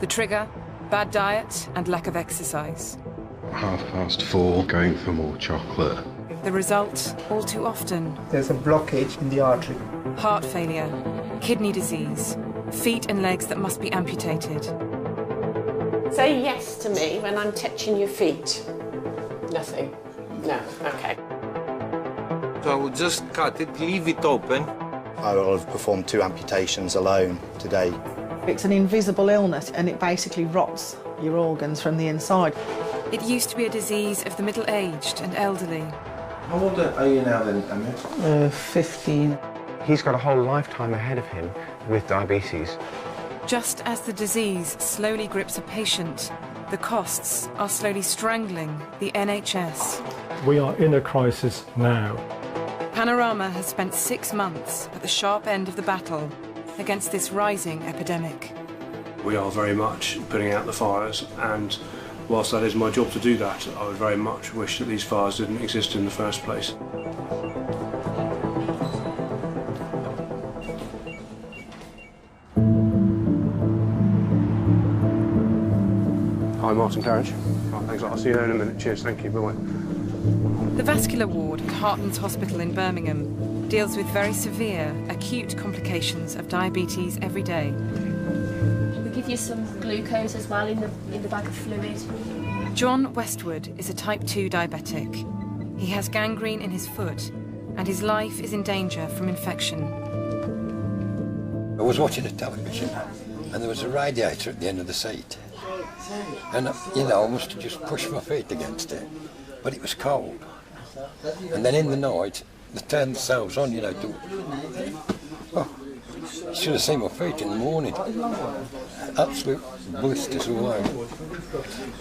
The trigger, bad diet and lack of exercise. 4:30, going for more chocolate. The result, all too often, there's a blockage in the artery. heart failure, kidney disease, feet and legs that must be amputated. Say yes to me when I'm touching your feet. Nothing? No, okay. So I will just cut it, leave it open. I will have performed 2 amputations alone today. It's an invisible illness and it basically rots your organs from the inside. It used to be a disease of the middle-aged and elderly. How old are you now then, Amir? 15. He's got a whole lifetime ahead of him with diabetes. Just as the disease slowly grips a patient, the costs are slowly strangling the NHS. We are in a crisis now. Panorama has spent 6 months at the sharp end of the battle against this rising epidemic. We are very much putting out the fires, and whilst that is my job to do that, I would very much wish that these fires didn't exist in the first place. Hi, Martin Claridge. Oh, thanks a lot. I'll see you there in a minute. Cheers, thank you. Bye-bye. The vascular ward at Heartlands Hospital in Birmingham deals with very severe, acute complications of diabetes every day. We give you some glucose as well in the bag of fluid. John Westwood is a type 2 diabetic. He has gangrene in his foot and his life is in danger from infection. I was watching the television and there was a radiator at the end of the seat. And, you know, I must have just pushed my feet against it, but it was cold. And then in the night, they turned themselves on, you know, oh, you should have seen my feet in the morning. Absolute blisters all over.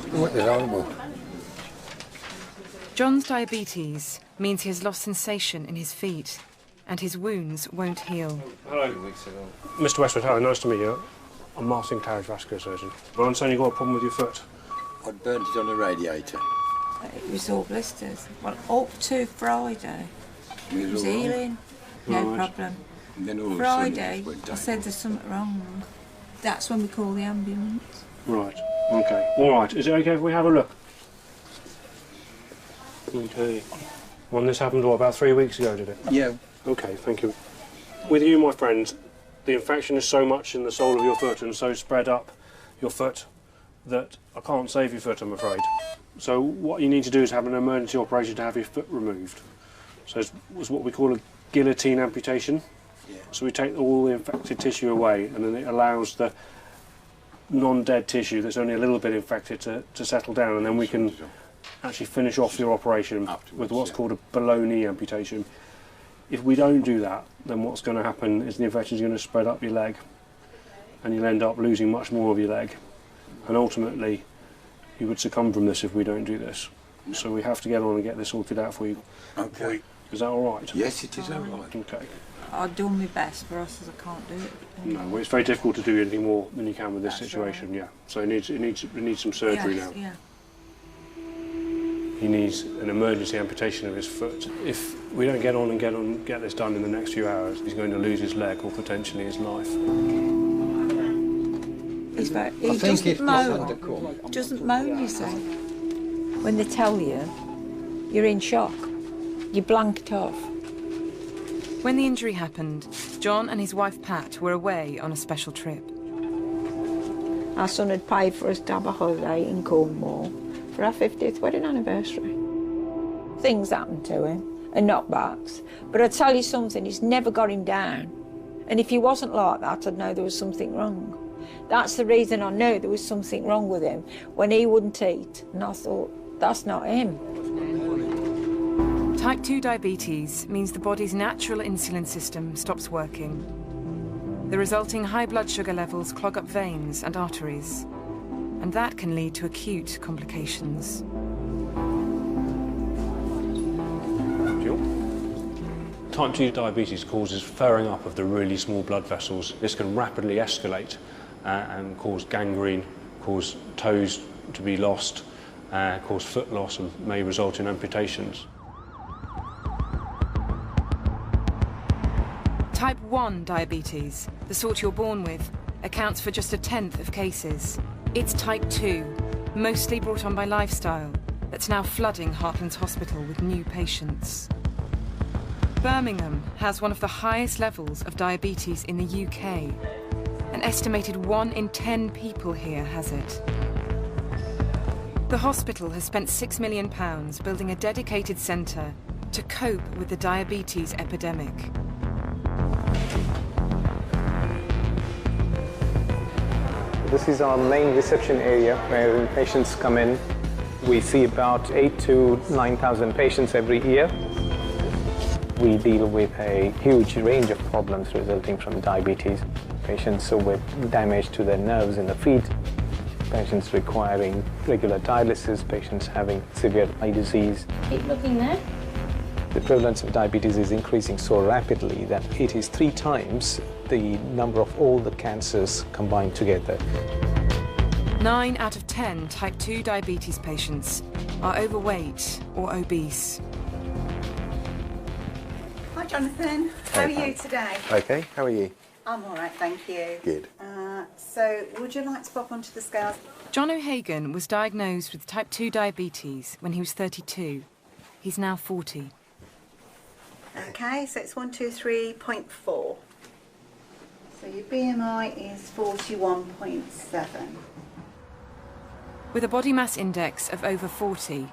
It was horrible. John's diabetes means he has lost sensation in his feet and his wounds won't heal. Hello. Mr. Westwood, hello, nice to meet you. I'm Martin Claridge, vascular surgeon. But I understand you've got a problem with your foot. I burnt it on the radiator. It was all blisters. Well, up to Friday. It was healing, no problem. Friday, I said there's something wrong. That's when we call the ambulance. Right, okay. All right, is it okay if we have a look? Okay. When this happened, what, about 3 weeks ago, did it? Yeah. Okay, thank you. With you, my friend, the infection is so much in the sole of your foot and so spread up your foot that I can't save your foot, I'm afraid. So what you need to do is have an emergency operation to have your foot removed. So it's what we call a guillotine amputation. Yeah. So we take all the infected tissue away and then it allows the non-dead tissue that's only a little bit infected to settle down, and then we can actually finish off your operation with what's called a below knee amputation. If we don't do that, then what's going to happen is the infection is going to spread up your leg and you'll end up losing much more of your leg. And ultimately, you would succumb from this if we don't do this. So we have to get on and get this sorted out for you. Okay. Is that all right? Yes, it is all right. Okay. I'll do my best, but us as I can't do it. No, well, it's very difficult to do anything more than you can with this situation, right. yeah. So it needs some surgery now. Yeah. He needs an emergency amputation of his foot. If we don't get on and get this done in the next few hours, he's going to lose his leg or potentially his life. He doesn't moan. Doesn't moan, you see. When they tell you, you're in shock. You're blanked off. When the injury happened, John and his wife Pat were away on a special trip. Our son had paid for us to have a holiday in Cornwall for our 50th wedding anniversary. Things happened to him, and knockbacks. But I tell you something, he's never got him down. And if he wasn't like that, I'd know there was something wrong. That's the reason I knew there was something wrong with him, when he wouldn't eat. And I thought, that's not him. Type 2 diabetes means the body's natural insulin system stops working. The resulting high blood sugar levels clog up veins and arteries, and that can lead to acute complications. Type 2 diabetes causes furring up of the really small blood vessels. This can rapidly escalate and cause gangrene, cause toes to be lost, cause foot loss, and may result in amputations. Type 1 diabetes, the sort you're born with, accounts for just 1/10 of cases. It's type 2, mostly brought on by lifestyle, that's now flooding Heartlands Hospital with new patients. Birmingham has one of the highest levels of diabetes in the UK. An estimated 1 in 10 people here has it. The hospital has spent £6 million building a dedicated centre to cope with the diabetes epidemic. This is our main reception area where patients come in. We see about 8,000 to 9,000 patients every year. We deal with a huge range of problems resulting from diabetes. Patients with damage to their nerves in the feet, patients requiring regular dialysis, patients having severe eye disease. Keep looking there. The prevalence of diabetes is increasing so rapidly that it is 3 times the number of all the cancers combined together. 9 out of 10 type 2 diabetes patients are overweight or obese. Hi Jonathan, how are you today? Okay, how are you? I'm all right, thank you. Good. So, would you like to pop onto the scales? John O'Hagan was diagnosed with type 2 diabetes when he was 32. He's now 40. Okay, so it's 123.4. So your BMI is 41.7. With a body mass index of over 40,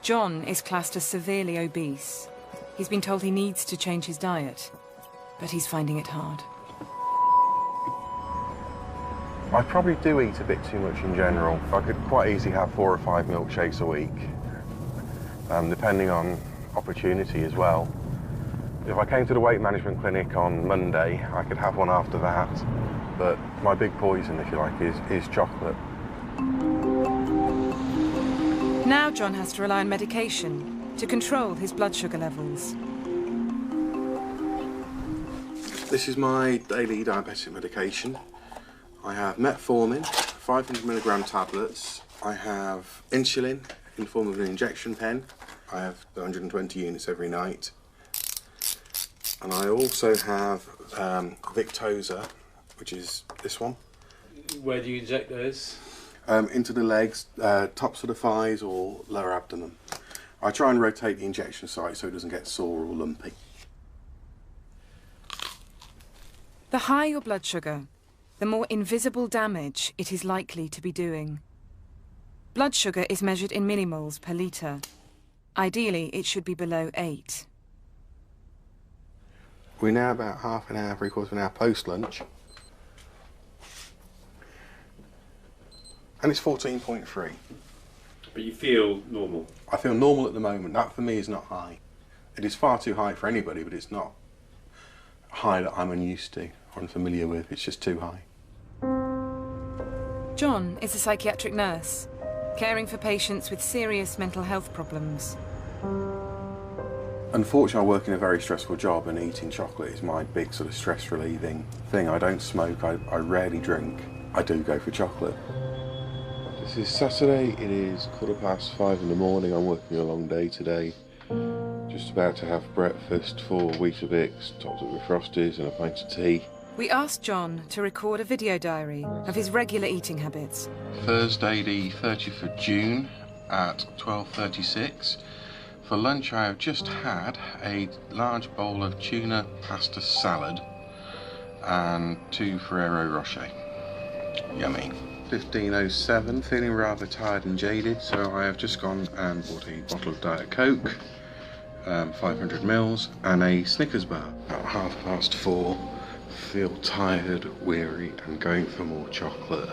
John is classed as severely obese. He's been told he needs to change his diet, but he's finding it hard. I probably do eat a bit too much in general. I could quite easily have 4 or 5 milkshakes a week, depending on opportunity as well. If I came to the weight management clinic on Monday, I could have one after that. But my big poison, if you like, is chocolate. Now John has to rely on medication to control his blood sugar levels. This is my daily diabetic medication. I have metformin, 500 milligram tablets. I have insulin in the form of an injection pen. I have 120 units every night. And I also have Victoza, which is this one. Where do you inject those? Into the legs, tops of the thighs or lower abdomen. I try and rotate the injection site so it doesn't get sore or lumpy. The higher your blood sugar, the more invisible damage it is likely to be doing. Blood sugar is measured in millimoles per litre. Ideally, it should be below 8. We're now about half an hour, 3/4 of an hour post-lunch. And it's 14.3. But you feel normal? I feel normal at the moment. That for me is not high. It is far too high for anybody, but it's not high that I'm unused to or unfamiliar with. It's just too high. John is a psychiatric nurse, caring for patients with serious mental health problems. Unfortunately, I work in a very stressful job and eating chocolate is my big sort of stress relieving thing. I don't smoke, I rarely drink. I do go for chocolate. This is Saturday, it is 5:15 in the morning. I'm working a long day today. Just about to have breakfast, 4 Weetabix, topped up with Frosties and a pint of tea. We asked John to record a video diary of his regular eating habits. Thursday the 30th of June at 12:36. For lunch I have just had a large bowl of tuna pasta salad and 2 Ferrero Rocher. Yummy. 15:07, feeling rather tired and jaded, so I have just gone and bought a bottle of Diet Coke, 500 mils, and a Snickers bar. About 4:30, feel tired, weary, and going for more chocolate.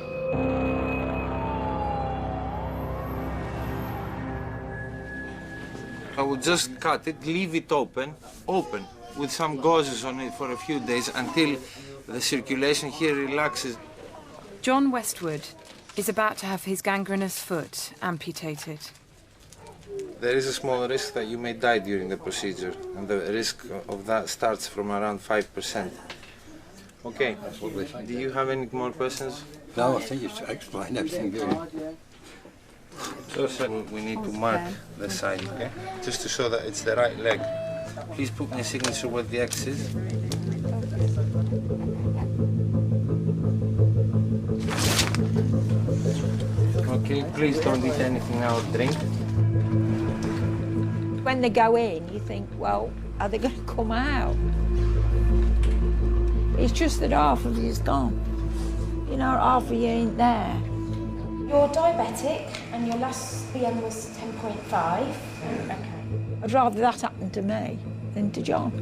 I would just cut it, leave it open, with some gauzes on it for a few days until the circulation here relaxes. John Westwood is about to have his gangrenous foot amputated. There is a small risk that you may die during the procedure, and the risk of that starts from around 5%. Okay, do you have any more questions? No, I think you explained everything good. So we need to mark the side, okay? Just to show that it's the right leg. Please put my signature where the X is. Okay, please don't eat anything now or drink. When they go in, you think, well, are they going to come out? It's just that half of you's gone. You know, half of you ain't there. You're diabetic and your last BM was 10.5. Okay. I'd rather that happen to me than to John.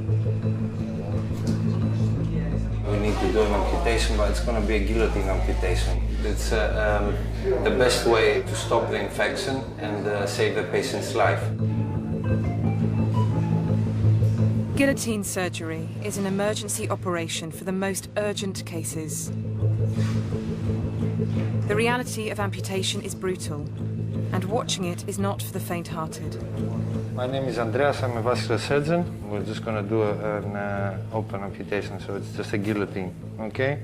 We need to do an amputation, but it's going to be a guillotine amputation. It's the best way to stop the infection and save the patient's life. Guillotine surgery is an emergency operation for the most urgent cases. The reality of amputation is brutal, and watching it is not for the faint-hearted. My name is Andreas, I'm a vascular surgeon. We're just going to do an open amputation, so it's just a guillotine, okay?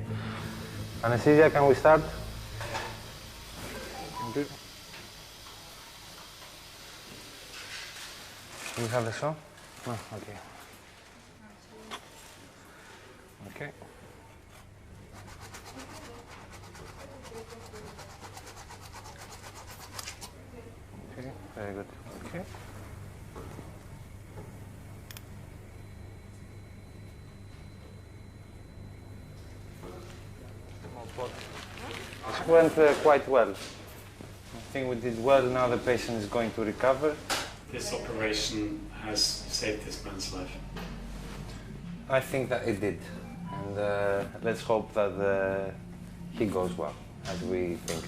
Anesthesia, can we start? Okay. Do you have the saw? No, okay. Okay. Okay, very good. Okay. It went quite well. I think we did well. Now the patient is going to recover. This operation has saved this man's life. I think that it did. And let's hope that he goes well, as we think.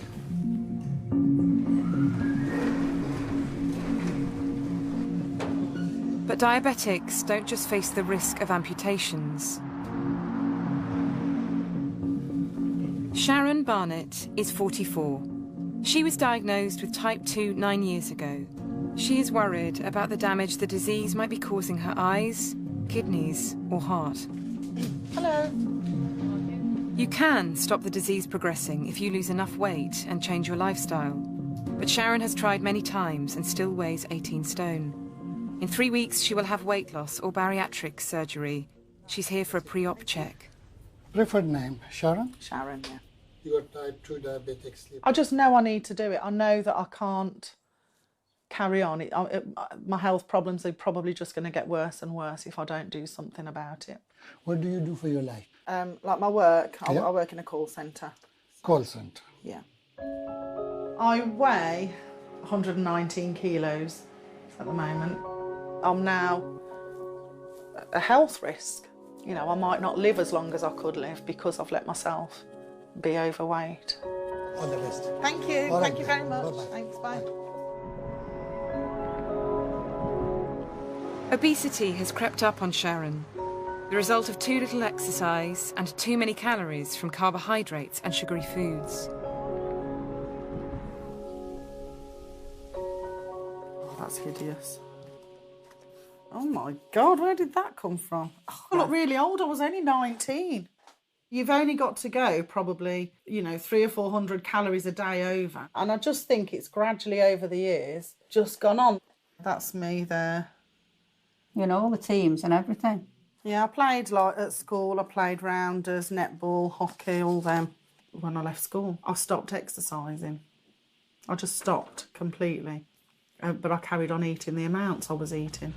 But diabetics don't just face the risk of amputations. Sharon Barnett is 44. She was diagnosed with type 2 9 years ago. She is worried about the damage the disease might be causing her eyes, kidneys, or heart. Hello. You can stop the disease progressing if you lose enough weight and change your lifestyle. But Sharon has tried many times and still weighs 18 stone. In 3 weeks, she will have weight loss or bariatric surgery. She's here for a pre-op check. Preferred name, Sharon? Sharon, yeah. You got type 2 diabetic sleep. I just know I need to do it. I know that I can't carry on. My health problems are probably just going to get worse and worse if I don't do something about it. What do you do for your life? Like my work, Yeah. I work in a call centre. Call center. Yeah. I weigh 119 kilos at the moment. I'm now a health risk. You know, I might not live as long as I could live because I've let myself be overweight. All the best. Thank you. All right. Thank you very much. Bye-bye. Thanks. Bye. Obesity has crept up on Sharon, the result of too little exercise and too many calories from carbohydrates and sugary foods. Oh, that's hideous. Oh my God, where did that come from? Oh, I look really old. I was only 19. You've only got to go probably, 300 or 400 calories a day over. And I just think it's gradually over the years just gone on. That's me there. You know, all the teams and everything. Yeah, I played at school. I played rounders, netball, hockey, all them. When I left school, I stopped exercising. I just stopped completely. But I carried on eating the amounts I was eating.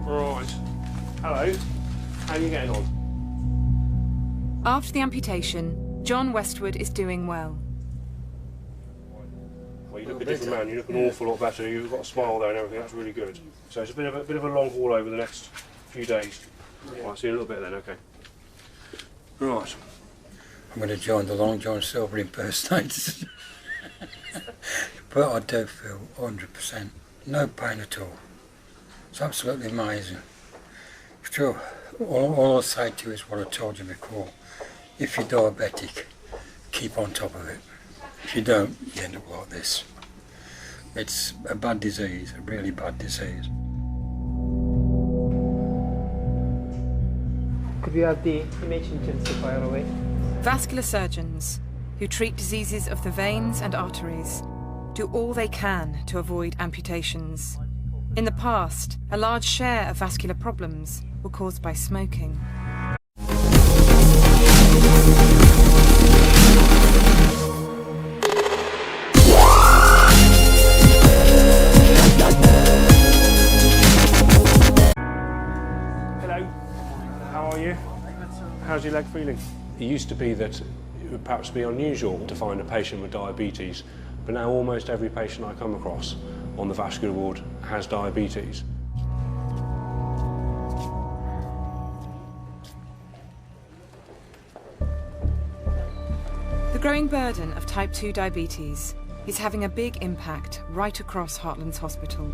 Right. Hello. How are you getting on? After the amputation, John Westwood is doing well. Well, you look a different man. You look an awful lot better. You've got a smile there and everything. That's really good. So it's a bit of a long haul over the next few days. Right, I'll see you in a little bit then. Okay. Right. I'm going to join the Long John Silver impersonators. But I do feel 100%. No pain at all. It's absolutely amazing. Sure, all I'll say to you is what I told you before. If you're diabetic, keep on top of it. If you don't, you end up like this. It's a bad disease, a really bad disease. Could we have the image intensifier away? Vascular surgeons, who treat diseases of the veins and arteries, do all they can to avoid amputations. In the past, a large share of vascular problems were caused by smoking. How are you? How's your leg feeling? It used to be that it would perhaps be unusual to find a patient with diabetes, but now almost every patient I come across on the vascular ward has diabetes. The growing burden of type 2 diabetes is having a big impact right across Heartlands Hospital.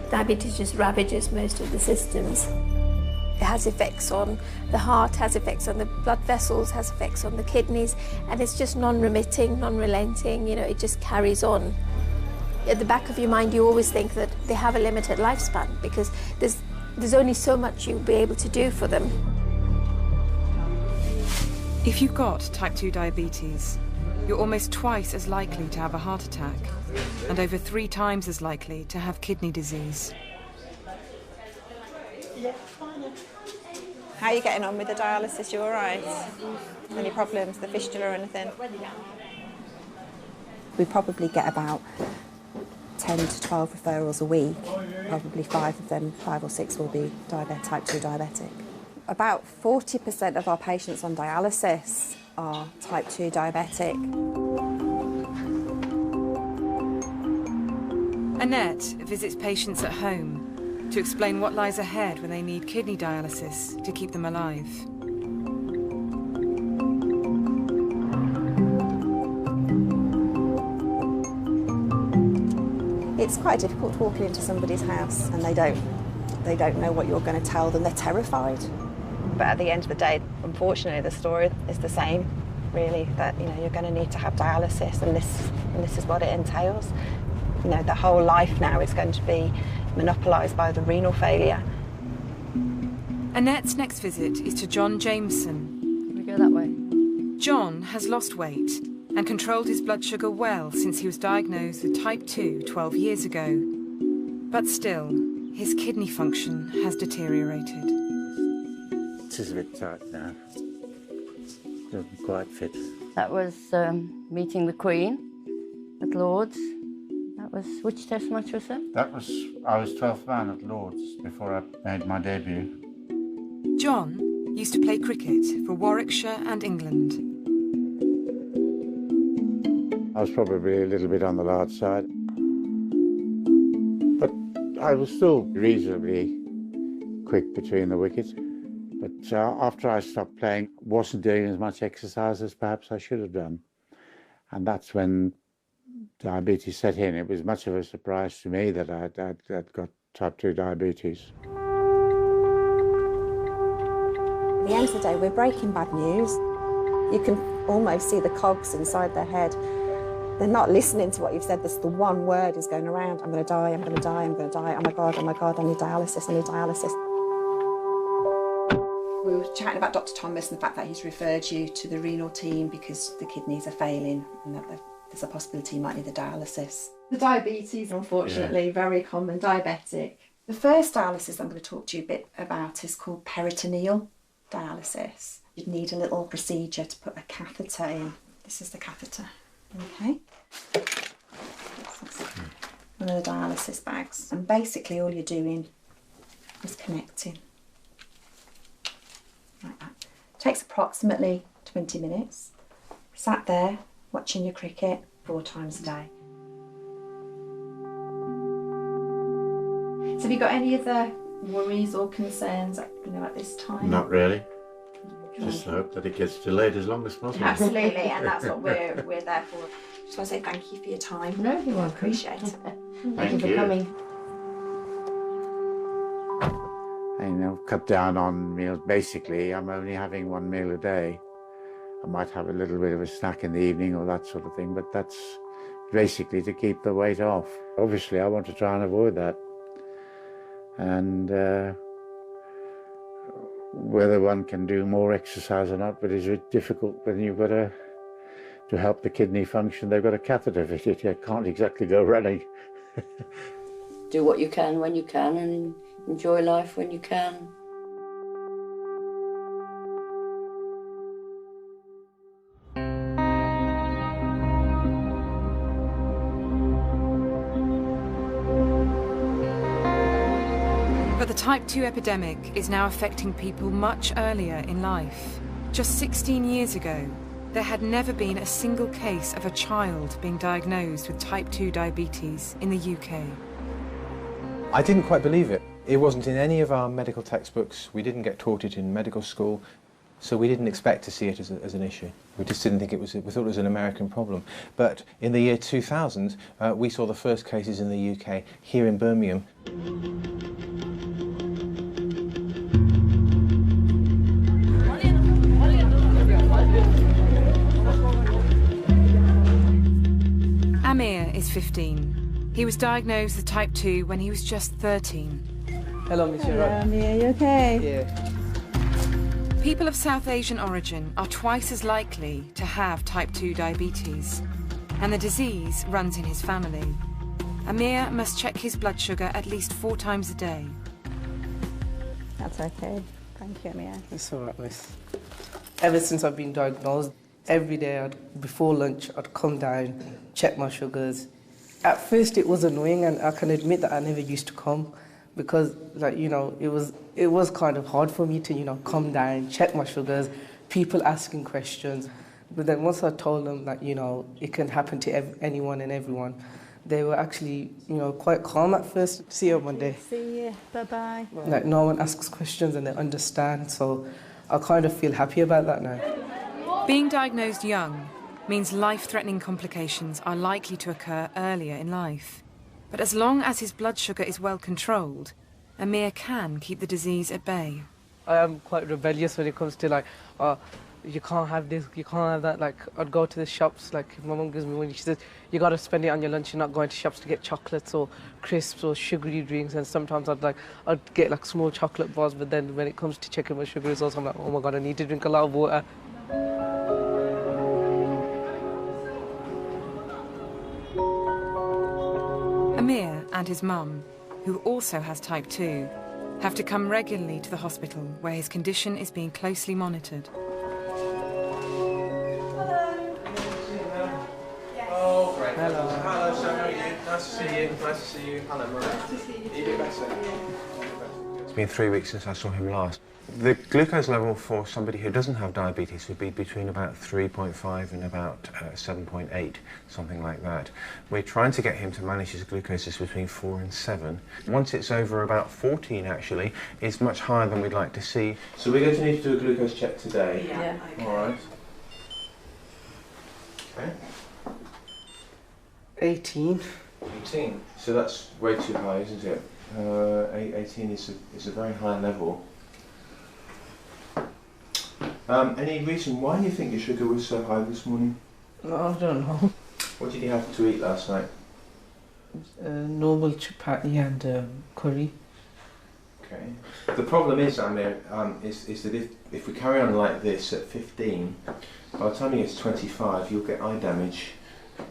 Diabetes just ravages most of the systems. It has effects on the heart, has effects on the blood vessels, has effects on the kidneys, and it's just non-remitting, non-relenting, you know, it just carries on. At the back of your mind, you always think that they have a limited lifespan because there's only so much you'll be able to do for them. If you've got type 2 diabetes, you're almost twice as likely to have a heart attack and over 3 times as likely to have kidney disease. How are you getting on with the dialysis? You all right? Any problems, the fistula or anything? We probably get about 10 to 12 referrals a week. Probably 5 of them, 5 or 6 will be type 2 diabetic. About 40% of our patients on dialysis are type 2 diabetic. Annette visits patients at home to explain what lies ahead when they need kidney dialysis to keep them alive. It's quite difficult walking into somebody's house and they don't know what you're going to tell them. They're terrified. But at the end of the day, unfortunately, the story is the same, really, that, you know, you're going to need to have dialysis and this is what it entails. You know, the whole life now is going to be monopolised by the renal failure. Annette's next visit is to John Jameson. Can we go that way? John has lost weight and controlled his blood sugar well since he was diagnosed with type 2 12 years ago. But still, his kidney function has deteriorated. It is a bit tight now. Doesn't quite fit. That was meeting the Queen at Lord's. That was, which test match was that? I was 12th man at Lord's before I made my debut. John used to play cricket for Warwickshire and England. I was probably a little bit on the large side. But I was still reasonably quick between the wickets. But after I stopped playing, wasn't doing as much exercise as perhaps I should have done. And that's when diabetes set in. It was much of a surprise to me that I'd got type 2 diabetes. At the end of the day, we're breaking bad news. You can almost see the cogs inside their head. They're not listening to what you've said. This the one word is going around. I'm going to die, I'm going to die, I'm going to die. Oh my God, I need dialysis, I need dialysis. We were chatting about Dr. Thomas and the fact that he's referred you to the renal team because the kidneys are failing and that there's a possibility you might need the dialysis. The diabetes, unfortunately, very common, diabetic. The first dialysis I'm going to talk to you a bit about is called peritoneal dialysis. You'd need a little procedure to put a catheter in. This is the catheter, okay? One of the dialysis bags. And basically all you're doing is connecting. Like that. Takes approximately 20 minutes. Sat there watching your cricket 4 times a day. So have you got any other worries or concerns, at this time? Not really. Just hope that it gets delayed as long as possible. Absolutely, and that's what we're there for. Just want to say thank you for your time. No, you're welcome. Appreciate it. Thank you for coming. Cut down on meals. Basically, I'm only having 1 meal a day. I might have a little bit of a snack in the evening or that sort of thing, but that's basically to keep the weight off. Obviously, I want to try and avoid that. And whether one can do more exercise or not, but it's difficult when you've got to help the kidney function. They've got a catheter fitted. You can't exactly go running. Do what you can when you can and enjoy life when you can. But the type 2 epidemic is now affecting people much earlier in life. Just 16 years ago, there had never been a single case of a child being diagnosed with type 2 diabetes in the UK. I didn't quite believe it. It wasn't in any of our medical textbooks. We didn't get taught it in medical school, so we didn't expect to see it as an issue. We just didn't think it was, we thought it was an American problem. But in the year 2000, we saw the first cases in the UK here in Birmingham. Amir is 15. He was diagnosed with type 2 when he was just 13. Hello, Miss Hello, Amir, you okay? Yeah. People of South Asian origin are twice as likely to have type 2 diabetes, and the disease runs in his family. Amir must check his blood sugar at least 4 times a day. That's okay. Thank you, Amir. It's all right, miss. Ever since I've been diagnosed, every day before lunch, I'd come down, check my sugars. At first it was annoying, and I can admit that I never used to come because, like, you know, it was kind of hard for me to, you know, come down, check my sugars, people asking questions. But then once I told them that, you know, it can happen to anyone and everyone, they were actually, you know, quite calm at first. See you on Monday. See you. Bye-bye. Like, no one asks questions and they understand, so I kind of feel happy about that now. Being diagnosed young means life-threatening complications are likely to occur earlier in life. But as long as his blood sugar is well controlled, Amir can keep the disease at bay. I am quite rebellious when it comes to, like, you can't have this, you can't have that. Like, I'd go to the shops, like my mum gives me money, she says, you got to spend it on your lunch, you're not going to shops to get chocolates or crisps or sugary drinks. And sometimes I'd get like small chocolate bars, but then when it comes to checking my sugar results, I'm like, oh my God, I need to drink a lot of water. Amir and his mum, who also has type 2, have to come regularly to the hospital where his condition is being closely monitored. Oh, great. Hello. Hello, Sam, how are you? Nice to see you. Nice to see you. Hello, Mum. Nice to see you. You better. It's been 3 weeks since I saw him last. The glucose level for somebody who doesn't have diabetes would be between about 3.5 and about 7.8, something like that. We're trying to get him to manage his glucose between 4 and 7. Once it's over about 14, actually, it's much higher than we'd like to see. So we're going to need to do a glucose check today. Yeah. Okay. All right. Okay. 18. 18. So that's way too high, isn't it? 18 is a very high level. Any reason why you think your sugar was so high this morning? No, I don't know. What did you have to eat last night? Normal chapati and curry. Okay. The problem is, Amir, is that if we carry on like this at 15, by the time you get to 25, you'll get eye damage,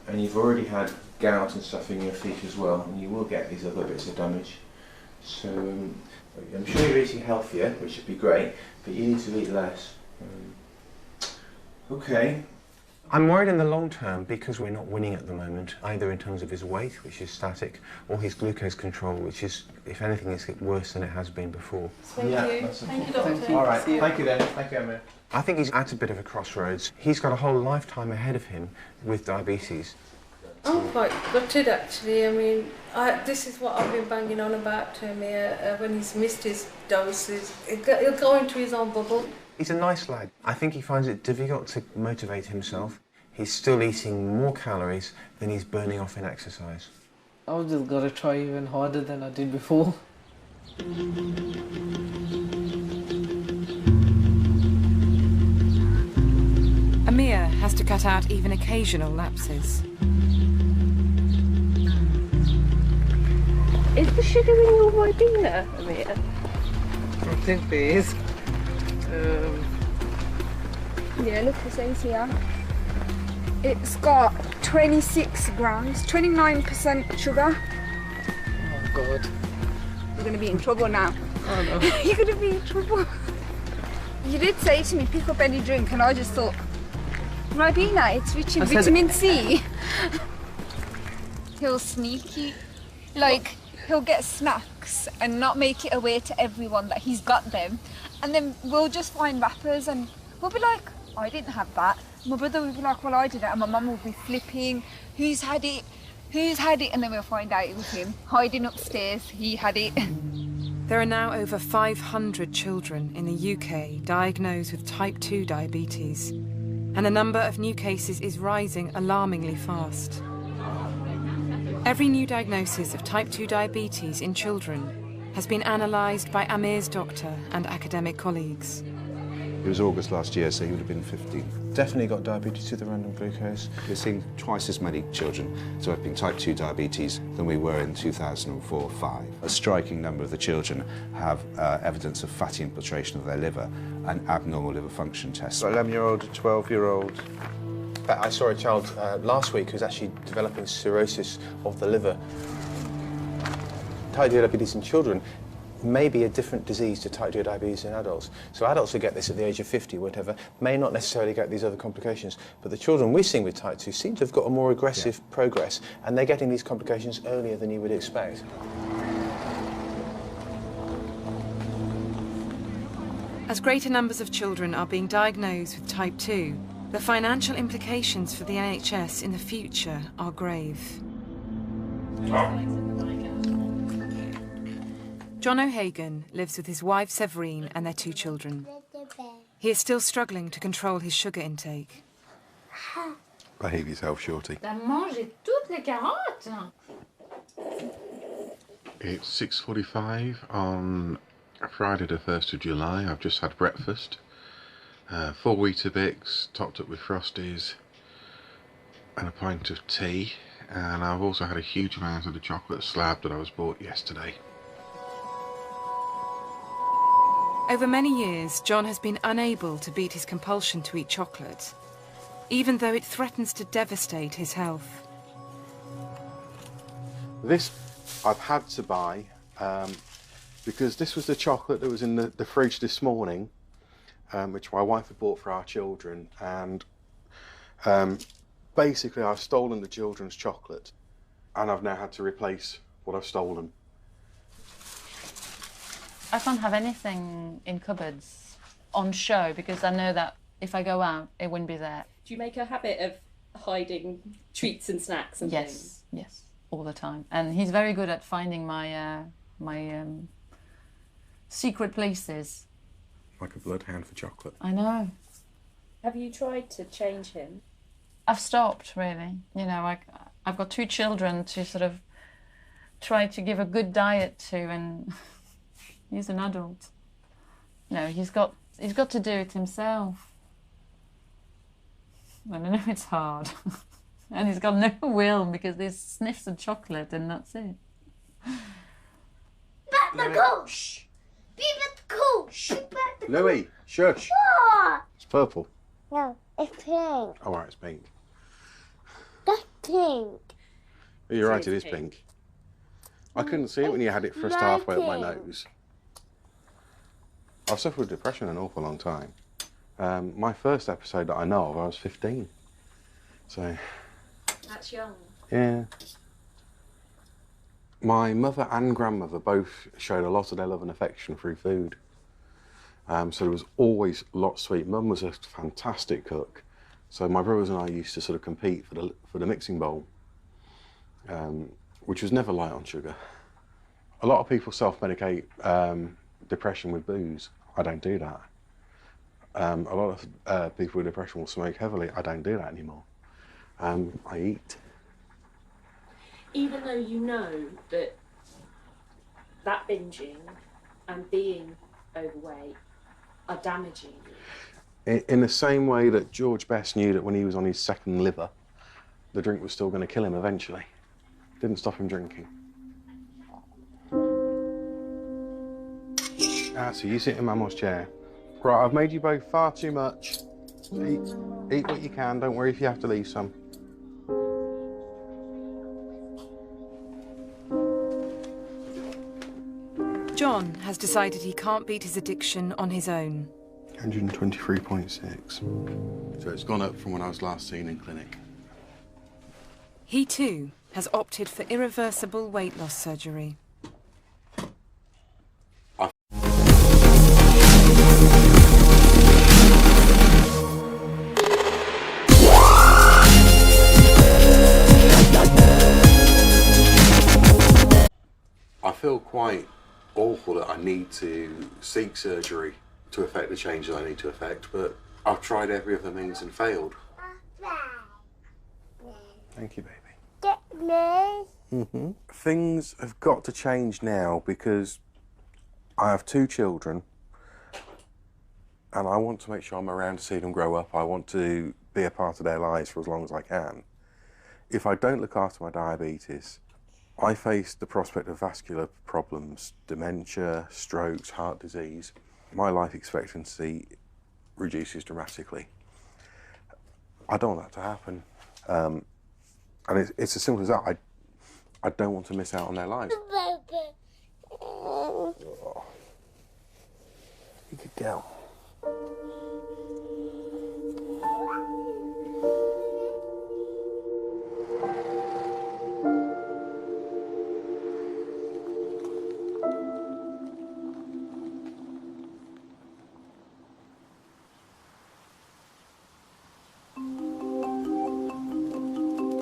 and you've already had gout and stuff in your feet as well, and you will get these other bits of damage. So I'm sure you're eating healthier, which would be great, but you need to eat less. Okay. I'm worried in the long term because we're not winning at the moment, either in terms of his weight, which is static, or his glucose control, which is, if anything, is worse than it has been before. Thank you. Thank you, Doctor. All right. Thank you then. Thank you, Emma. I think he's at a bit of a crossroads. He's got a whole lifetime ahead of him with diabetes. I'm quite gutted, actually. I mean, this is what I've been banging on about to him here. When he's missed his doses, he'll go into his own bubble. He's a nice lad. I think he finds it difficult to motivate himself. He's still eating more calories than he's burning off in exercise. I've just got to try even harder than I did before. Amir has to cut out even occasional lapses. Is the sugar in your Ribena, Amir? I think there is. Yeah, look, it says here. It's got 26 grams, 29% sugar. Oh, God. You're going to be in trouble now. Oh, no. You're going to be in trouble. You did say to me, pick up any drink, and I just thought, Ribena, it's rich in vitamin C. He'll sneak you. Like, he'll get snacks snacks and not make it aware to everyone that he's got them. And then we'll just find wrappers and we'll be like, I didn't have that. My brother would be like, well, I did it. And my mum will be flipping, who's had it? Who's had it? And then we'll find out it was him. Hiding upstairs, he had it. There are now over 500 children in the UK diagnosed with type 2 diabetes, and the number of new cases is rising alarmingly fast. Every new diagnosis of type 2 diabetes in children has been analysed by Amir's doctor and academic colleagues. It was August last year, so he would have been 15. Definitely got diabetes with the random glucose. We're seeing twice as many children developing type 2 diabetes than we were in 2004-05. A striking number of the children have evidence of fatty infiltration of their liver and abnormal liver function tests. 11-year-old, 12-year-old. I saw a child last week who's actually developing cirrhosis of the liver. Type 2 diabetes in children may be a different disease to type 2 diabetes in adults. So adults who get this at the age of 50, whatever, may not necessarily get these other complications. But the children we're seeing with type 2 seem to have got a more aggressive progress, and they're getting these complications earlier than you would expect. As greater numbers of children are being diagnosed with type 2, the financial implications for the NHS in the future are grave. John O'Hagan lives with his wife Severine and their 2 children. He is still struggling to control his sugar intake. Behave yourself, Shorty. T'as mangé toutes les carottes. It's 6:45 on Friday the 1st of July. I've just had breakfast. 4 Weetabix, topped up with Frosties, and a pint of tea. And I've also had a huge amount of the chocolate slab that I was bought yesterday. Over many years, John has been unable to beat his compulsion to eat chocolate, even though it threatens to devastate his health. This I've had to buy because this was the chocolate that was in the fridge this morning, which my wife had bought for our children, and basically I've stolen the children's chocolate and I've now had to replace what I've stolen. I can't have anything in cupboards on show because I know that if I go out, it wouldn't be there. Do you make a habit of hiding treats and snacks and things? Yes, all the time. And he's very good at finding my secret places. Like a bloodhound for chocolate. I know. Have you tried to change him? I've stopped, really. You know, I've got 2 children to sort of try to give a good diet to, and he's an adult. No, he's got to do it himself. I know it's hard. And he's got no will because there's sniffs of chocolate and that's it. Back the gosh! Be the gosh! Louis, shush. What? It's purple. No, it's pink. Oh, right, it's pink. That's pink. You're right, it is pink. I couldn't see it when you had it thrust halfway up my nose. I've suffered with depression an awful long time. My first episode that I know of, I was 15. So... That's young. Yeah. My mother and grandmother both showed a lot of their love and affection through food. So there was always lots sweet. Mum was a fantastic cook. So my brothers and I used to sort of compete for the mixing bowl, which was never light on sugar. A lot of people self-medicate depression with booze. I don't do that. A lot of people with depression will smoke heavily. I don't do that anymore. I eat. Even though you know that binging and being overweight are damaging you. In the same way that George Best knew that when he was on his 2nd liver, the drink was still going to kill him eventually. Didn't stop him drinking. So you sit in Mammo's chair. Right, I've made you both far too much. Eat what you can, don't worry if you have to leave some. John has decided he can't beat his addiction on his own. 123.6. So it's gone up from when I was last seen in clinic. He too has opted for irreversible weight loss surgery. feel quite awful that I need to seek surgery to effect the changes I need to effect, but I've tried every other means and failed. Thank you, baby. Things have got to change now because I have 2 children and I want to make sure I'm around to see them grow up. I want to be a part of their lives for as long as I can. If I don't look after my diabetes, I face the prospect of vascular problems, dementia, strokes, heart disease. My life expectancy reduces dramatically. I don't want that to happen. And it's as simple as that. I don't want to miss out on their lives. Oh. You could go.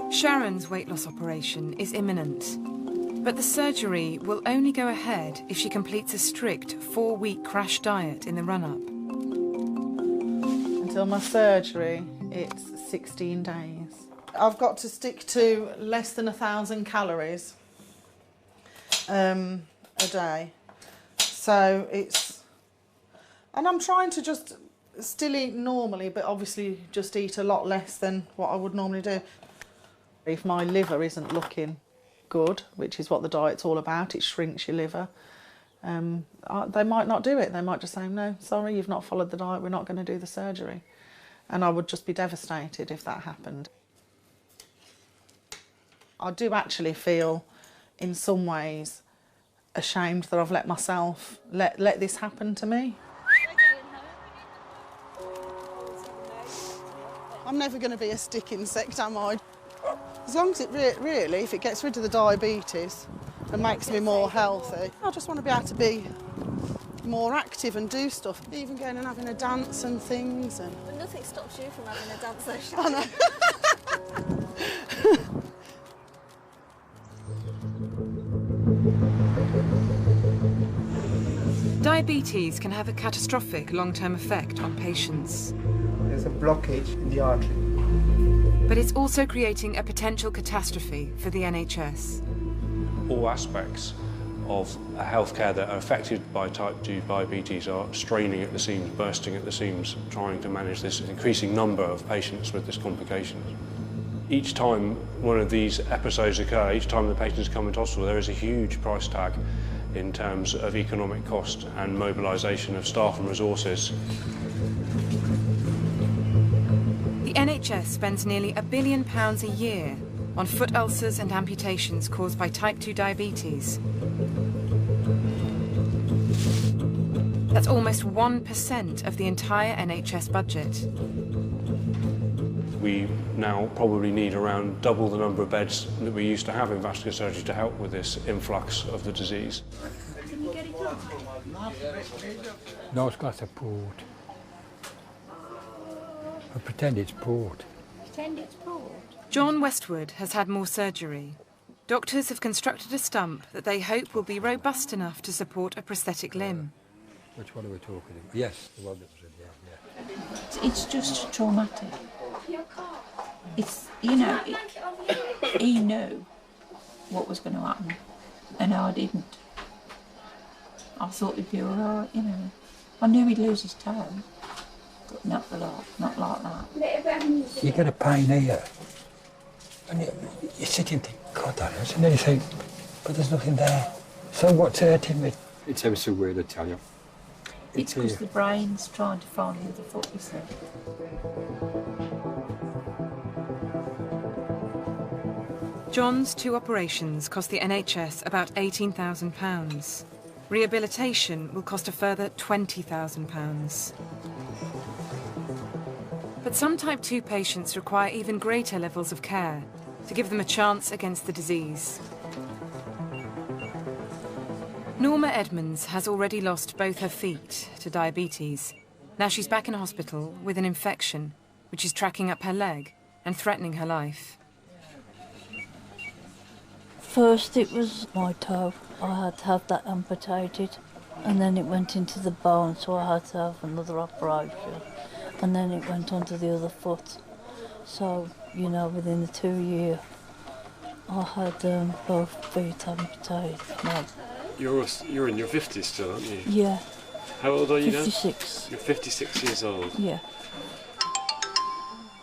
Sharon's weight loss operation is imminent, but the surgery will only go ahead if she completes a strict 4-week crash diet in the run-up. Until my surgery, it's 16 days. I've got to stick to less than 1,000 calories a day. So it's... And I'm trying to just still eat normally, but obviously just eat a lot less than what I would normally do. If my liver isn't looking good, which is what the diet's all about, it shrinks your liver, they might not do it. They might just say, no, sorry, you've not followed the diet, we're not going to do the surgery. And I would just be devastated if that happened. I do actually feel, in some ways, ashamed that I've let myself let this happen to me. I'm never going to be a stick insect, am I? As long as it really, if it gets rid of the diabetes and makes me more healthy, I just want to be able to be more active and do stuff, even going and having a dance and things. And... But nothing stops you from having a dance, though, I know. Diabetes can have a catastrophic long-term effect on patients. There's a blockage in the artery. But it's also creating a potential catastrophe for the NHS. All aspects of healthcare that are affected by type 2 diabetes are straining at the seams, bursting at the seams, trying to manage this increasing number of patients with this complication. Each time one of these episodes occur, each time the patients come into hospital, there is a huge price tag in terms of economic cost and mobilisation of staff and resources. The NHS spends nearly £1 billion a year on foot ulcers and amputations caused by type 2 diabetes. That's almost 1% of the entire NHS budget. We now probably need around double the number of beds that we used to have in vascular surgery to help with this influx of the disease. Can you get it up? No, it's got a port. I pretend it's port. Pretend it's port? John Westwood has had more surgery. Doctors have constructed a stump that they hope will be robust enough to support a prosthetic limb. Which one are we talking about? Yes, the one that was in the end, yeah. It's just traumatic. It's, you know, he knew what was going to happen, and I didn't. I thought he'd be all right, you know. I knew he'd lose his toe, but not a lot, not like that. You get a pain here, and you sit and think, God, that is, and then you think, but there's nothing there. So what's hurting me? It's ever so weird, I tell you. It's because the brain's trying to find the other foot, you see. John's 2 operations cost the NHS about £18,000. Rehabilitation will cost a further £20,000. But some type 2 patients require even greater levels of care to give them a chance against the disease. Norma Edmonds has already lost both her feet to diabetes. Now she's back in hospital with an infection, which is tracking up her leg and threatening her life. first it was my toe. I had to have that amputated, and then it went into the bone, so I had to have another operation, and then it went onto the other foot. So, you know, within the 2 years, I had both feet amputated. No. You're in your 50s still, aren't you? Yeah. How old are you 56. now? You're 56 years old. Yeah.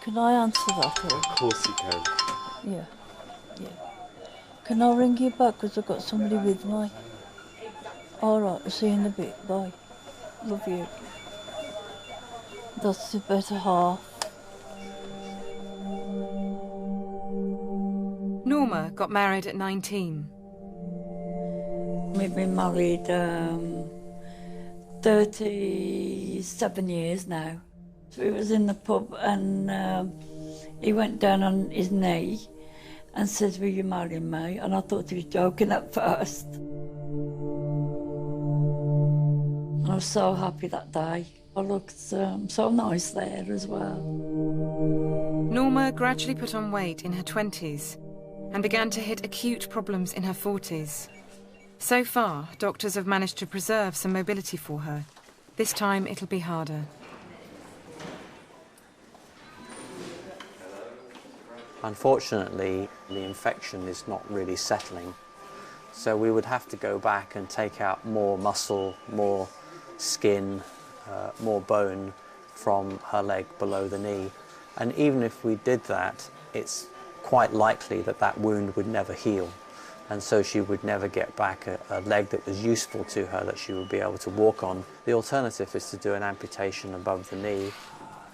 Can I answer that? Or? Of course you can. Yeah. Yeah. Can I ring you back because I've got somebody with me? All right, I'll see you in a bit. Bye. Love you. That's the better half. Norma got married at 19. We've been married 37 years now. So we was in the pub and he went down on his knee and says, "Will you marry me?" And I thought he was joking at first. I was so happy that day. I looked so nice there as well. Norma gradually put on weight in her 20s and began to hit acute problems in her 40s. So far, doctors have managed to preserve some mobility for her. This time it'll be harder. Unfortunately, the infection is not really settling, so we would have to go back and take out more muscle, more skin, more bone from her leg below the knee. And even if we did that, it's quite likely that that wound would never heal, and so she would never get back a leg that was useful to her, that she would be able to walk on. The alternative is to do an amputation above the knee.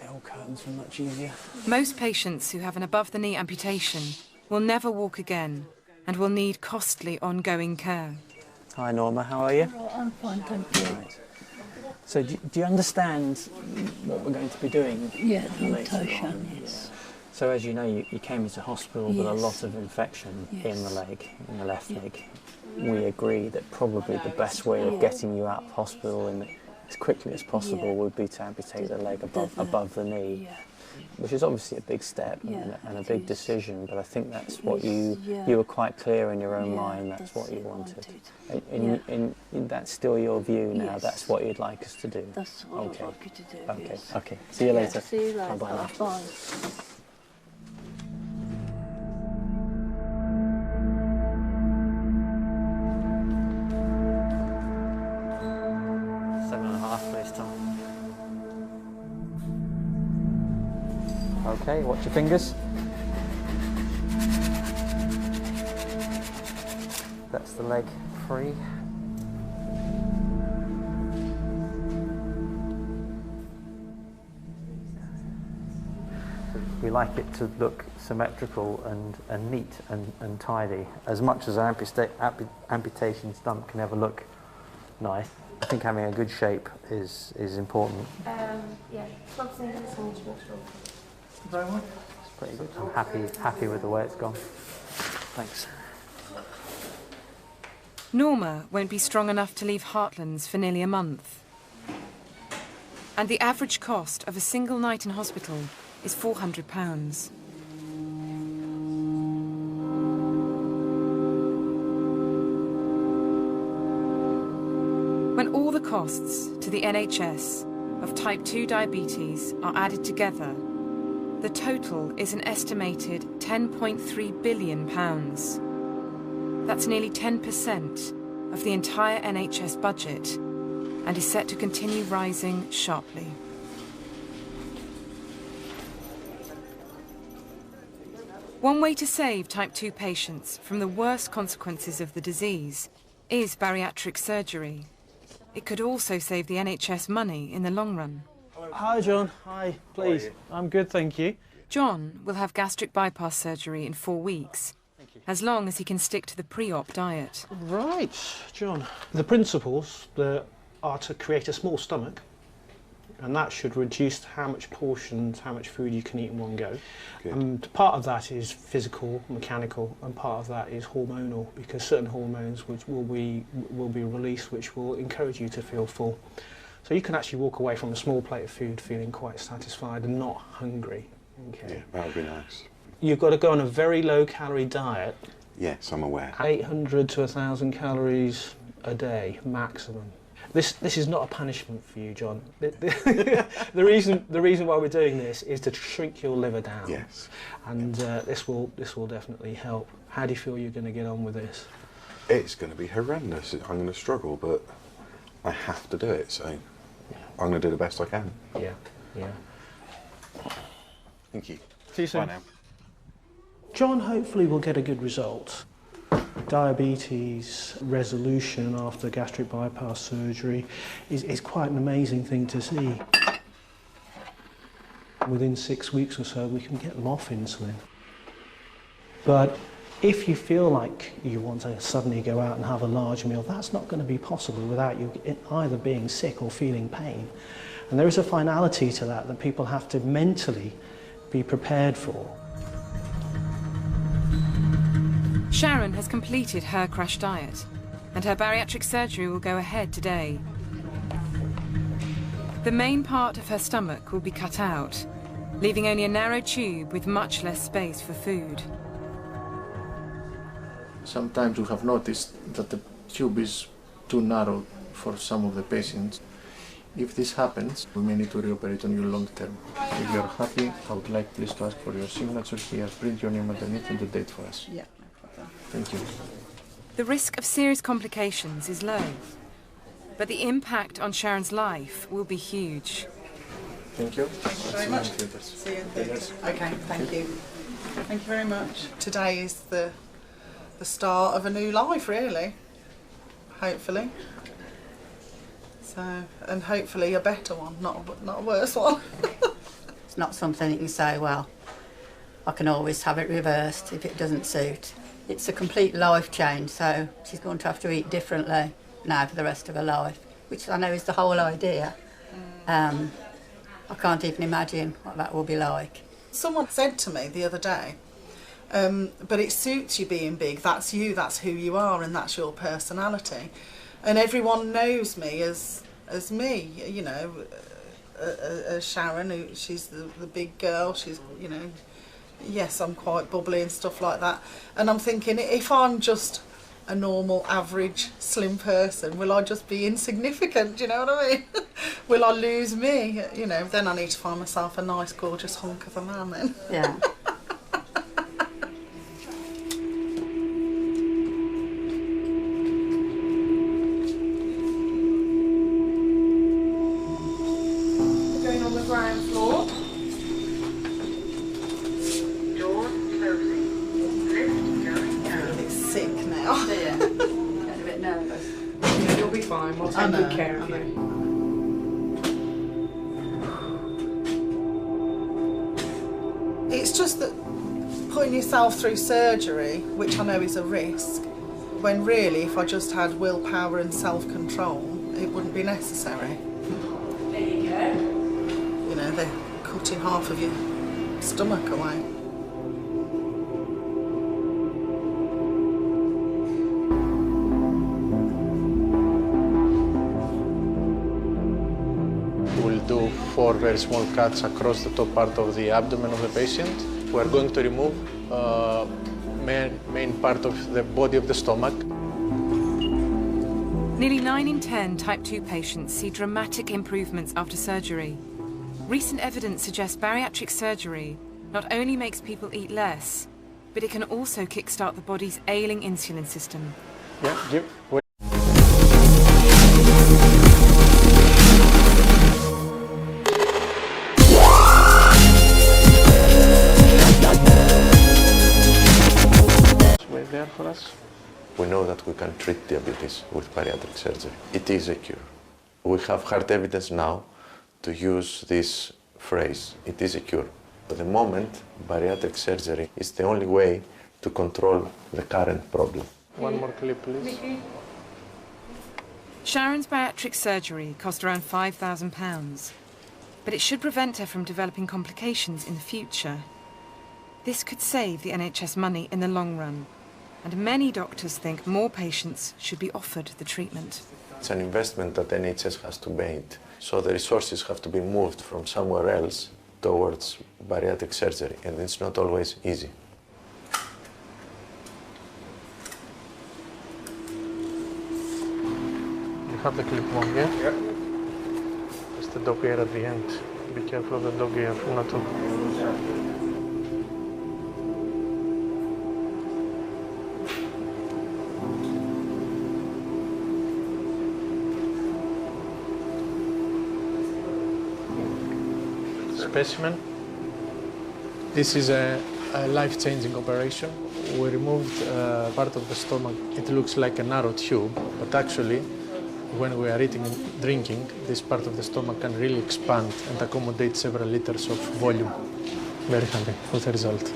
The old curtains were much easier. Most patients who have an above-the-knee amputation will never walk again and will need costly ongoing care. Hi Norma, how are you? I'm fine, thank you. Right. So do you understand what we're going to be doing? Yeah, the amputation, yes. So as you know, you came into hospital with a Yes. lot of infection in the leg, in the left Yeah. leg. We agree that probably the best way of getting you out of hospital as quickly as possible would be to amputate the leg above the knee, which is obviously a big step and a big decision, but I think that's what you were quite clear in your own mind, that's what you wanted. And that's still your view now, that's what you'd like us to do? That's what I'd like you to do, Okay, yes. okay. See you later. See you later. Bye-bye now. Bye. Please, Tom. Okay, watch your fingers. That's the leg free. We like it to look symmetrical and neat and tidy, as much as an amputation stump can ever look nice. I think having a good shape is important. Yeah, something that's natural. It's pretty good. I'm happy with the way it's gone. Thanks. Norma won't be strong enough to leave Heartlands for nearly a month. And the average cost of a single night in hospital is £400. When all the costs to the NHS of type 2 diabetes are added together, the total is an estimated £10.3 billion. That's nearly 10% of the entire NHS budget and is set to continue rising sharply. One way to save type 2 patients from the worst consequences of the disease is bariatric surgery. It could also save the NHS money in the long run. Hi, John. Hi, please. I'm good, thank you. John will have gastric bypass surgery in 4 weeks, as long as he can stick to the pre-op diet. Right, John. The principles are to create a small stomach, and that should reduce how much portions, how much food you can eat in one go. And part of that is physical, mechanical, and part of that is hormonal, because certain hormones which will be released which will encourage you to feel full. So you can actually walk away from a small plate of food feeling quite satisfied and not hungry. Okay. Yeah, that would be nice. You've got to go on a very low-calorie diet. Yes, I'm aware. 800 to 1,000 calories a day, maximum. This is not a punishment for you, John. The reason why we're doing this is to shrink your liver down. Yes. And this will definitely help. How do you feel you're going to get on with this? It's going to be horrendous. I'm going to struggle, but I have to do it, so I'm going to do the best I can. Yeah, yeah. Thank you. See you soon. Bye now. John hopefully will get a good result. Diabetes resolution after gastric bypass surgery is quite an amazing thing to see. Within 6 weeks or so, we can get them off insulin. But if you feel like you want to suddenly go out and have a large meal, that's not going to be possible without you either being sick or feeling pain. And there is a finality to that people have to mentally be prepared for. Sharon has completed her crash diet, and her bariatric surgery will go ahead today. The main part of her stomach will be cut out, leaving only a narrow tube with much less space for food. Sometimes we have noticed that the tube is too narrow for some of the patients. If this happens, we may need to reoperate on you long term. If you're happy, I would like please to ask for your signature here, print your name underneath and the date for us. Yeah. Thank you. The risk of serious complications is low, but the impact on Sharon's life will be huge. Thank you. Thank you very much. See you in theatres. Okay, thank you. Thank you very much. Today is the start of a new life, really. Hopefully. So, and hopefully a better one, not a worse one. It's not something you can say, well, I can always have it reversed if it doesn't suit. It's a complete life change, so she's going to have to eat differently now for the rest of her life, which I know is the whole idea. I can't even imagine what that will be like. Someone said to me the other day, but it suits you being big, that's you, that's who you are, and that's your personality. And everyone knows me as me, you know, as Sharon, she's the big girl, she's, you know, yes, I'm quite bubbly and stuff like that. And I'm thinking, if I'm just a normal, average, slim person, will I just be insignificant, do you know what I mean? Will I lose me? You know, then I need to find myself a nice, gorgeous hunk of a man then. Yeah. Going on the ground floor. Sick now. Yeah. Getting a bit nervous. Yeah, you'll be fine. We'll take good care of you. It's just that putting yourself through surgery, which I know is a risk, when really if I just had willpower and self-control, it wouldn't be necessary. There you go. You know, they're cutting half of your stomach away. We'll do 4 very small cuts across the top part of the abdomen of the patient. We're going to remove main part of the body of the stomach. Nearly 9 in 10 type 2 patients see dramatic improvements after surgery. Recent evidence suggests bariatric surgery not only makes people eat less, but it can also kickstart the body's ailing insulin system. Yeah, wait there for us. We know that we can treat diabetes with bariatric surgery. It is a cure. We have hard evidence now to use this phrase, it is a cure. At the moment, bariatric surgery is the only way to control the current problem. One more clip, please. Sharon's bariatric surgery cost around £5,000, but it should prevent her from developing complications in the future. This could save the NHS money in the long run, and many doctors think more patients should be offered the treatment. It's an investment that NHS has to make, so the resources have to be moved from somewhere else towards bariatric surgery, and it's not always easy. have the clip on, yeah? Yeah. It's the dog ear at the end. Be careful of the dog ear, not to... Specimen. This is a life-changing operation. We removed part of the stomach. It looks like a narrow tube, but actually, when we are eating and drinking, this part of the stomach can really expand and accommodate several liters of volume. Very happy with the result.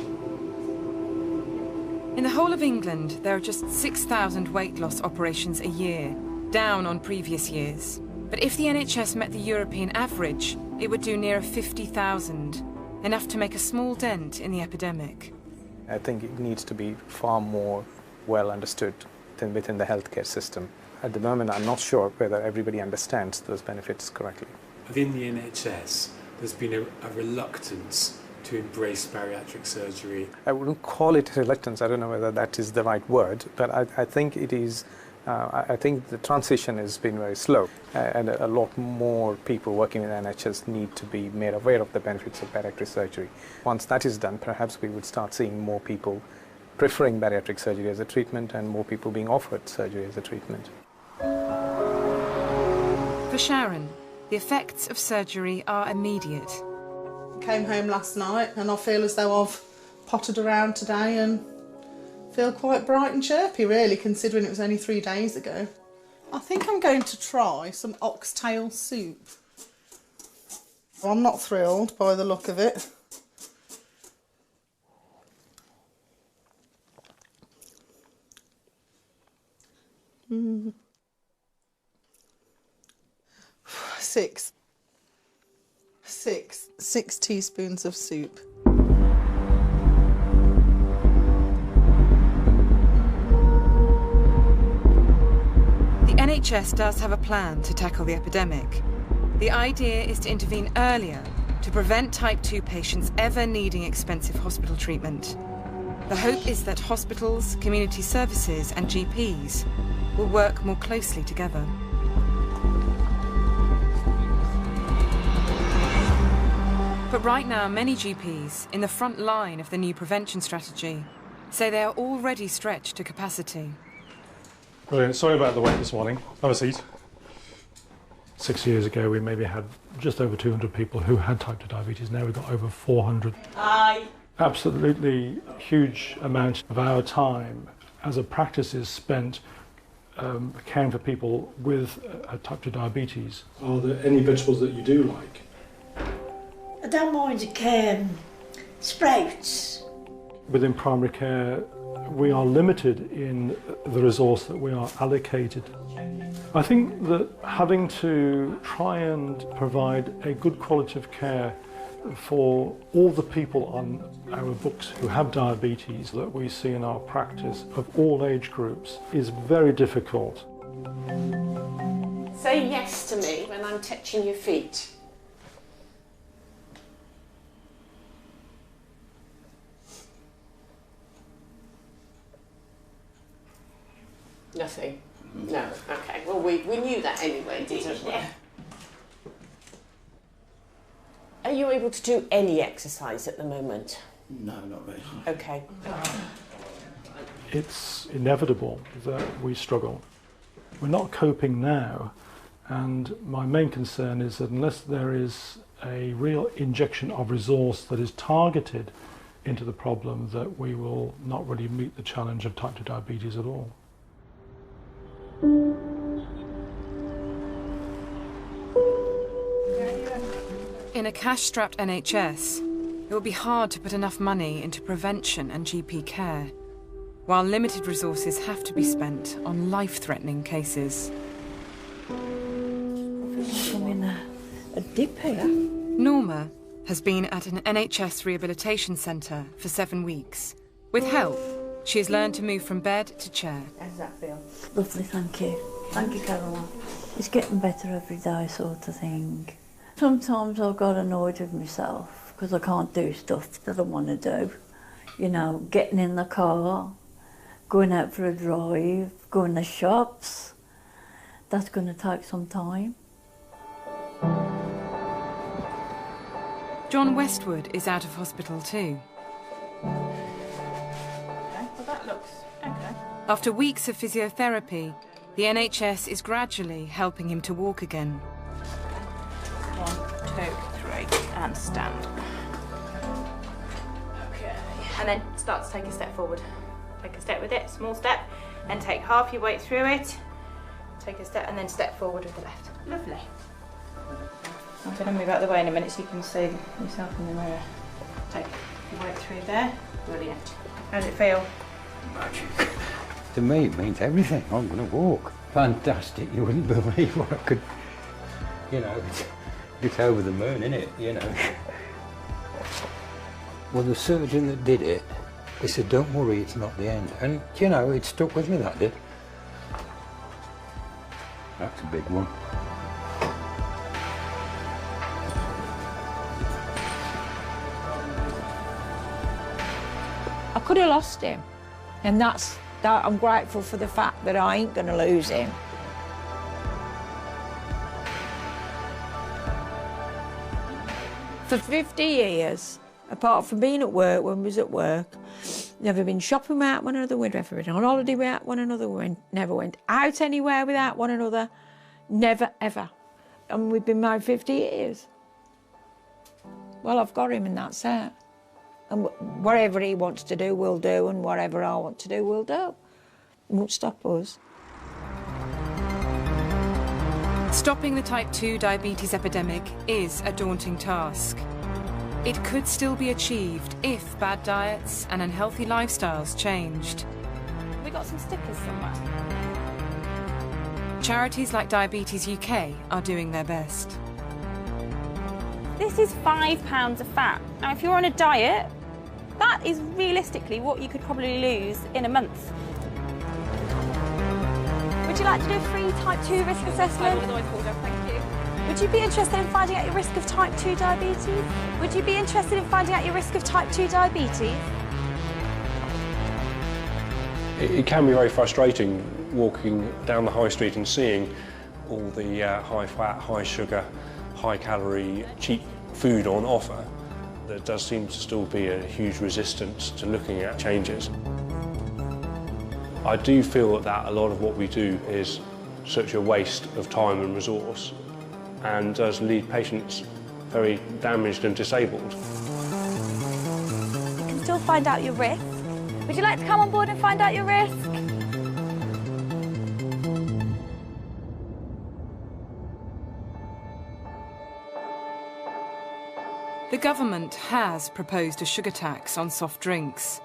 In the whole of England, there are just 6,000 weight loss operations a year, down on previous years. But if the NHS met the European average, it would do nearer 50,000, enough to make a small dent in the epidemic. I think it needs to be far more well understood within the healthcare system. At the moment, I'm not sure whether everybody understands those benefits correctly. Within the NHS, there's been a reluctance to embrace bariatric surgery. I wouldn't call it reluctance, I don't know whether that is the right word, but I think it is. I think the transition has been very slow, and a lot more people working in the NHS need to be made aware of the benefits of bariatric surgery. Once that is done, perhaps we would start seeing more people preferring bariatric surgery as a treatment and more people being offered surgery as a treatment. For Sharon, the effects of surgery are immediate. Came home last night and I feel as though I've pottered around today and feel quite bright and chirpy, really, considering it was only 3 days ago. I think I'm going to try some oxtail soup. I'm not thrilled by the look of it. Six teaspoons of soup. The NHS does have a plan to tackle the epidemic. The idea is to intervene earlier to prevent type 2 patients ever needing expensive hospital treatment. The hope is that hospitals, community services and GPs will work more closely together. But right now, many GPs, in the front line of the new prevention strategy, say they are already stretched to capacity. Brilliant. Sorry about the wait this morning. Have a seat. 6 years ago, we maybe had just over 200 people who had type 2 diabetes. Now we've got over 400. Hi. Absolutely huge amount of our time as a practice is spent caring for people with type 2 diabetes. Are there any vegetables that you do like? I don't mind sprouts. Within primary care, we are limited in the resource that we are allocated. I think that having to try and provide a good quality of care for all the people on our books who have diabetes that we see in our practice of all age groups is very difficult. Say yes to me when I'm touching your feet. Nothing? No. Okay. Well, we knew that anyway, didn't we? Yeah. Are you able to do any exercise at the moment? No, not really. Okay. It's inevitable that we struggle. We're not coping now, and my main concern is that unless there is a real injection of resource that is targeted into the problem, that we will not really meet the challenge of type 2 diabetes at all. In a cash-strapped NHS, it will be hard to put enough money into prevention and GP care, while limited resources have to be spent on life-threatening cases. I'm in a dip here. Norma has been at an NHS rehabilitation centre for 7 weeks. With help, she has learned to move from bed to chair. How's that feel? Lovely, thank you. Thank you, Caroline. It's getting better every day, sort of thing. Sometimes I've got annoyed with myself because I can't do stuff that I want to do. You know, getting in the car, going out for a drive, going to shops. That's going to take some time. John Westwood is out of hospital too. Okay, well that looks okay. After weeks of physiotherapy, the NHS is gradually helping him to walk again. 1, 2, 3, and stand. Okay. And then start to take a step forward. Take a step with it, small step, then take half your weight through it. Take a step and then step forward with the left. Lovely. I'm going to move out of the way in a minute so you can see yourself in the mirror. Take your weight through there. Brilliant. How does it feel? Magic. To me, it means everything. I'm going to walk. Fantastic. You wouldn't believe what I could, you know, it's over the moon, isn't it? You know. Well, the surgeon that did it, he said, don't worry, it's not the end. And, you know, it stuck with me, that did. That's a big one. I could have lost him, and that I'm grateful for the fact that I ain't going to lose him. For 50 years, apart from being at work when we was at work, never been shopping without one another, we'd never been on holiday without one another, we never went out anywhere without one another, never ever. And we've been married 50 years. Well, I've got him and that's it. And whatever he wants to do, we'll do, and whatever I want to do, we'll do. It won't stop us. Stopping the type 2 diabetes epidemic is a daunting task. It could still be achieved if bad diets and unhealthy lifestyles changed. We got some stickers somewhere. Charities like Diabetes UK are doing their best. This is £5 of fat. Now, if you're on a diet, that is realistically what you could probably lose in a month. Would you like to do a free type 2 risk assessment? Thank you. Would you be interested in finding out your risk of type 2 diabetes? Would you be interested in finding out your risk of type 2 diabetes? It can be very frustrating walking down the high street and seeing all the high fat, high sugar, high calorie, cheap food on offer. There does seem to still be a huge resistance to looking at changes. I do feel that a lot of what we do is such a waste of time and resource and does leave patients very damaged and disabled. You can still find out your risk. Would you like to come on board and find out your risk? The government has proposed a sugar tax on soft drinks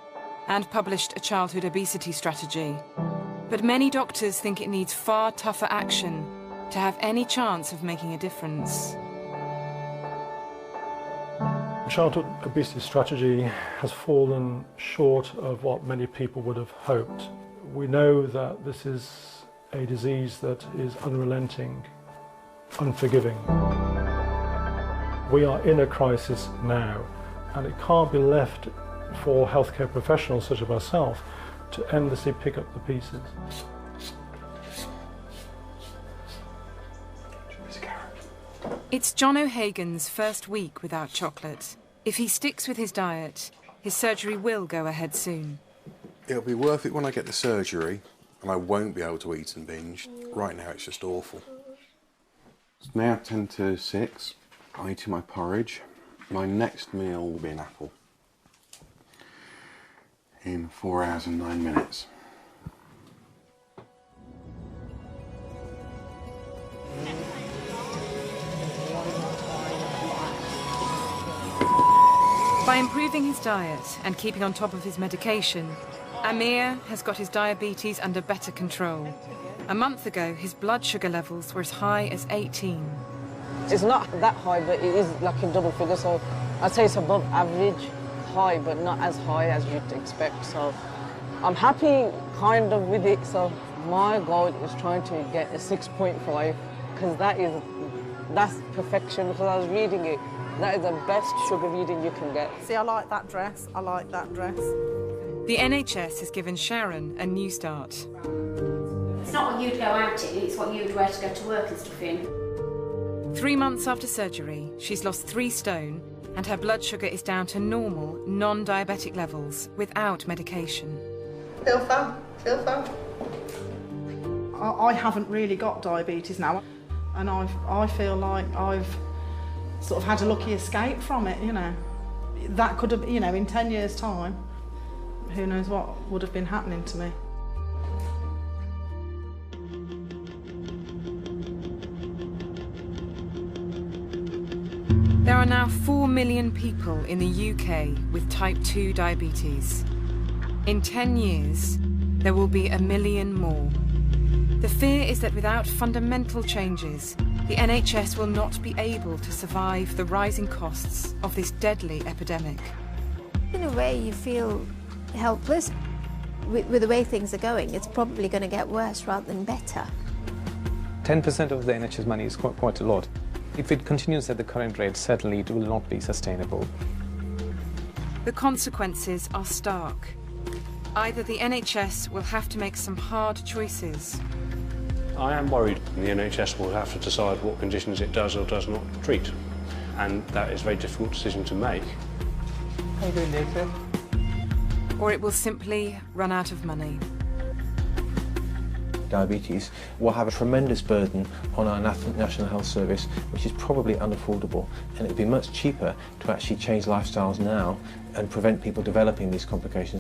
and published a childhood obesity strategy. But many doctors think it needs far tougher action to have any chance of making a difference. The childhood obesity strategy has fallen short of what many people would have hoped. We know that this is a disease that is unrelenting, unforgiving. We are in a crisis now, and it can't be left for healthcare professionals such as myself to endlessly pick up the pieces. It's John O'Hagan's first week without chocolate. If he sticks with his diet, his surgery will go ahead soon. It'll be worth it when I get the surgery, and I won't be able to eat and binge. Right now it's just awful. It's now 10 to 6. I'm eating my porridge. My next meal will be an apple. In 4 hours and 9 minutes. By improving his diet and keeping on top of his medication, Amir has got his diabetes under better control. A month ago, his blood sugar levels were as high as 18. It's not that high, but it is like in double figures, so I'd say it's above average high, but not as high as you'd expect. So I'm happy kind of with it. So my goal is trying to get a 6.5, because that's perfection. Because I was reading it, that is the best sugar reading you can get. See, I like that dress. I like that dress. The NHS has given Sharon a new start. It's not what you'd go out in, it's what you'd wear to go to work and stuff in. 3 months after surgery, she's lost 3 stone and her blood sugar is down to normal, non-diabetic levels without medication. Feel fine, feel fine. I haven't really got diabetes now, and I feel like I've sort of had a lucky escape from it, you know. That could have, you know, in 10 years' time, who knows what would have been happening to me. There are now 4 million people in the UK with type 2 diabetes. In 10 years, there will be 1 million more. The fear is that without fundamental changes, the NHS will not be able to survive the rising costs of this deadly epidemic. In a way, you feel helpless. With the way things are going, it's probably going to get worse rather than better. 10% of the NHS money is quite a lot. If it continues at the current rate, certainly it will not be sustainable. The consequences are stark. Either the NHS will have to make some hard choices. I am worried the NHS will have to decide what conditions it does or does not treat, and that is a very difficult decision to make. How are you doing, Dave? Or it will simply run out of money. Diabetes will have a tremendous burden on our National Health Service, which is probably unaffordable, and it would be much cheaper to actually change lifestyles now and prevent people developing these complications.